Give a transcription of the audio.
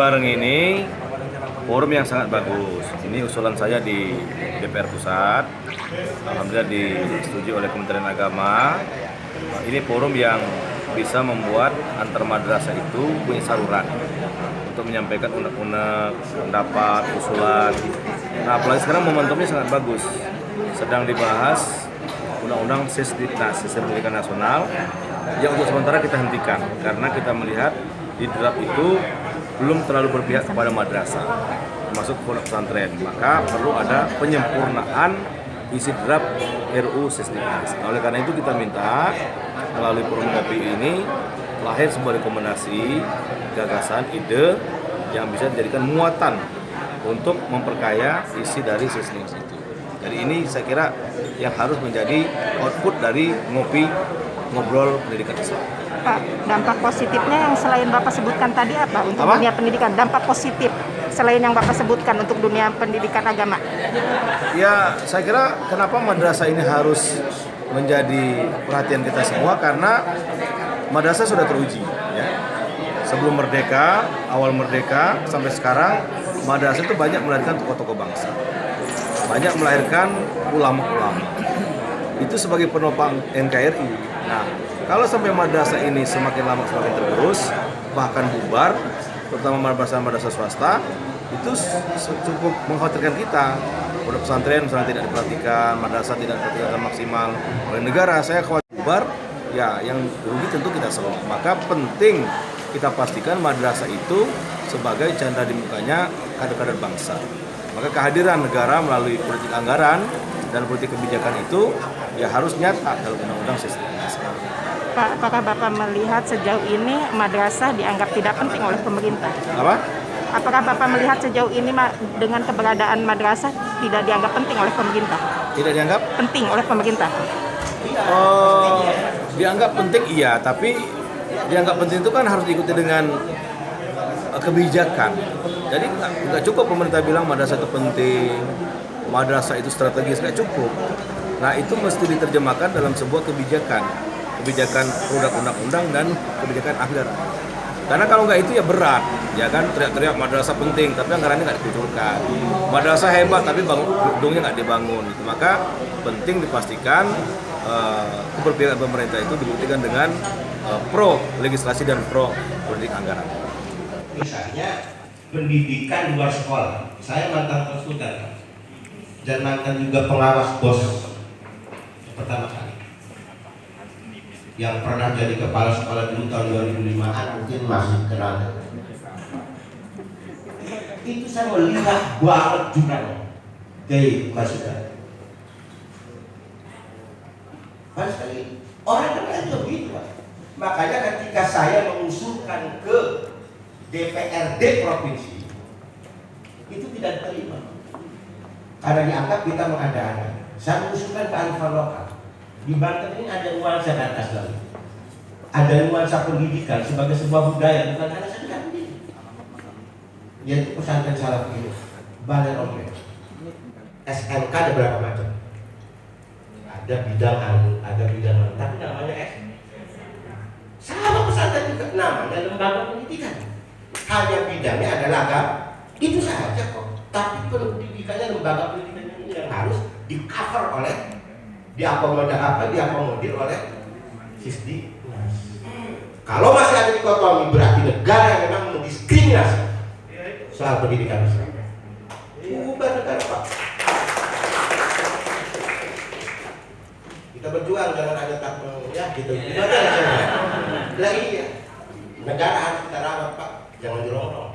bareng ini forum yang sangat bagus. Ini usulan saya di DPR Pusat. Alhamdulillah disetujui oleh Kementerian Agama. Ini forum yang bisa membuat antar madrasah itu punya saluran untuk menyampaikan unek-unek, pendapat, usulan. Nah, apalagi sekarang momentumnya sangat bagus. Sedang dibahas Undang-Undang Sistem Pendidikan Nasional yang untuk sementara kita hentikan karena kita melihat di draft itu belum terlalu berpihak kepada madrasah, termasuk pondok pesantren. Maka perlu ada penyempurnaan isi draft RUU Sisdiknas. Oleh karena itu kita minta melalui forum ngopi ini lahir sebuah rekomendasi, gagasan, ide yang bisa dijadikan muatan untuk memperkaya isi dari Sisdiknas itu. Jadi ini saya kira yang harus menjadi output dari ngopi ngobrol pendidikan Islam. Pak, dampak positifnya yang selain Bapak sebutkan tadi apa untuk dunia pendidikan? Dampak positif selain yang Bapak sebutkan untuk dunia pendidikan agama? Ya, saya kira kenapa madrasah ini harus menjadi perhatian kita semua karena madrasah sudah teruji. Ya. Sebelum merdeka, awal merdeka sampai sekarang, madrasah itu banyak melahirkan tokoh-tokoh bangsa, banyak melahirkan ulama-ulama. Itu sebagai penopang NKRI. Nah, kalau sampai madrasah ini semakin lama semakin tergerus, bahkan bubar, terutama madrasah swasta, itu cukup mengkhawatirkan kita. Pondok pesantren misalnya tidak diperhatikan, madrasah tidak diperhatikan maksimal oleh negara. Saya khawatir bubar, ya yang rugi tentu kita semua. Maka penting kita pastikan madrasah itu sebagai canda di mukanya kader-kader bangsa. Maka kehadiran negara melalui politik anggaran dan politik kebijakan itu ya harus nyata dalam Undang-Undang Sisdiknas. Pak, apakah Bapak melihat sejauh ini madrasah dianggap tidak penting oleh pemerintah? Apa? Apakah Bapak melihat sejauh ini dengan keberadaan madrasah tidak dianggap penting oleh pemerintah? Tidak dianggap? Penting oleh pemerintah. Dianggap penting iya, tapi dianggap penting itu kan harus diikuti dengan kebijakan. Jadi nggak cukup pemerintah bilang madrasah itu penting, madrasah itu strategis, nggak cukup. Nah itu mesti diterjemahkan dalam sebuah kebijakan produk undang-undang dan kebijakan anggaran. Karena kalau nggak itu ya berat, ya kan teriak-teriak madrasah penting, tapi anggarannya nggak dikucurkan. Madrasah hebat, tapi gedungnya nggak dibangun. Gitu. Maka penting dipastikan keberpihakan pemerintah itu dibuktikan dengan pro legislasi dan pro politik anggaran. Misalnya pendidikan luar sekolah, saya mantan konsultan dan mantan juga pengawas BOS pertama kali yang pernah jadi kepala sekolah dulu tahun 2005-an mungkin masih kenal. Itu saya melihat banget juga dari masukan. Pas sekali orang kan juga begitu, Pak. Makanya ketika saya mengusulkan ke DPRD provinsi itu tidak diterima karena dianggap kita mengada-ada. Saya mengusulkan kearifan lokal. Di Banten ini ada nuansa dan asal, ada nuansa pendidikan sebagai sebuah budaya, bukan hanya sekedar pendidikan, yaitu pesantren salafi, balai rombeng, SMK ada berapa macam? Ada bidang tapi namanya sama pesantren juga namanya lembaga pendidikan. Hanya bidangnya adalah agama, itu saja kok. Tapi pendidikannya lembaga pendidikan ini yang harus di cover oleh diakomodir oleh Sisdiknas. Kalau masih ada dikotomi berarti negara yang memang mendiskriminasi soal pendidikan Islam. Bukan negara, Pak. Kita berjuang jangan ada takut ya gitu. Gimana ya? Lah iya. Negara harus kita rawat, Pak. Jangan dirongrong.